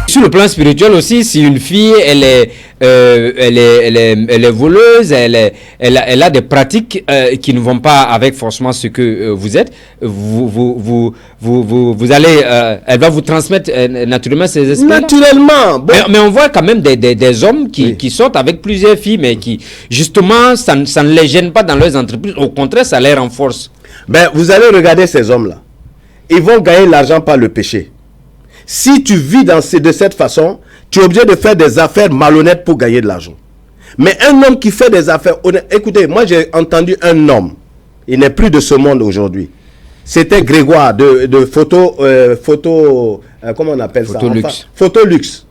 Sur le plan spirituel aussi, si une fille elle est voleuse, elle a des pratiques qui ne vont pas avec forcément ce que vous êtes, vous allez, elle va vous transmettre naturellement ces esprits. Naturellement. Bon. Mais on voit quand même des hommes qui sortent avec plusieurs filles, mais qui justement ça ne les gêne pas dans leurs entreprises. Au contraire, ça les renforce. Ben, vous allez regarder ces hommes-là. Ils vont gagner l'argent par le péché. Si tu vis de cette façon, tu es obligé de faire des affaires malhonnêtes pour gagner de l'argent. Mais un homme qui fait des affaires honnêtes... Écoutez, moi j'ai entendu un homme, il n'est plus de ce monde aujourd'hui. C'était Grégoire de comment on appelle ça? Photolux.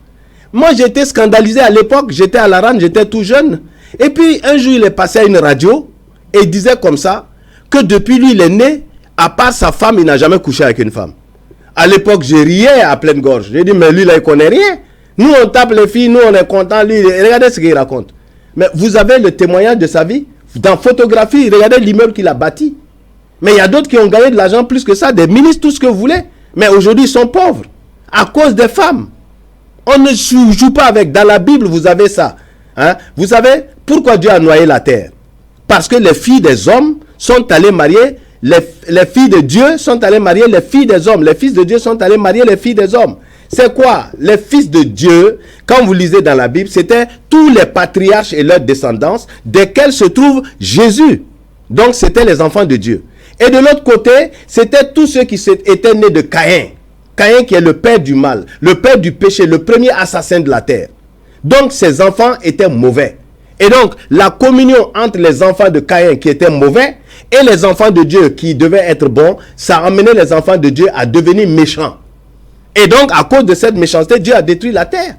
Moi j'étais scandalisé à l'époque, j'étais à la RAN, j'étais tout jeune. Et puis un jour il est passé à une radio et il disait comme ça que depuis lui il est né, à part sa femme, il n'a jamais couché avec une femme. À l'époque, je riais à pleine gorge. J'ai dit, mais lui, là, il ne connaît rien. Nous, on tape les filles, nous, on est contents. Lui, regardez ce qu'il raconte. Mais vous avez le témoignage de sa vie. Dans photographie, regardez l'immeuble qu'il a bâti. Mais il y a d'autres qui ont gagné de l'argent plus que ça, des ministres, tout ce que vous voulez. Mais aujourd'hui, ils sont pauvres. À cause des femmes. On ne joue pas avec. Dans la Bible, vous avez ça. Hein? Vous savez pourquoi Dieu a noyé la terre? Parce que les filles des hommes sont allées marier... Les filles de Dieu sont allées marier les filles des hommes. Les fils de Dieu sont allés marier les filles des hommes. C'est quoi? Les fils de Dieu, quand vous lisez dans la Bible, c'était tous les patriarches et leurs descendants, desquels se trouve Jésus. Donc, c'était les enfants de Dieu. Et de l'autre côté, c'était tous ceux qui étaient nés de Caïn. Caïn qui est le père du mal, le père du péché, le premier assassin de la terre. Donc, ces enfants étaient mauvais. Et donc, la communion entre les enfants de Caïn qui étaient mauvais et les enfants de Dieu qui devaient être bons, ça a amené les enfants de Dieu à devenir méchants. Et donc, à cause de cette méchanceté, Dieu a détruit la terre.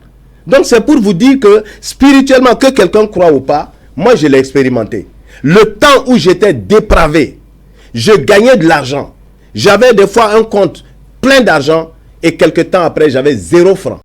Donc, c'est pour vous dire que, spirituellement, que quelqu'un croit ou pas, moi, je l'ai expérimenté. Le temps où j'étais dépravé, je gagnais de l'argent. J'avais des fois un compte plein d'argent et quelques temps après, j'avais 0 franc.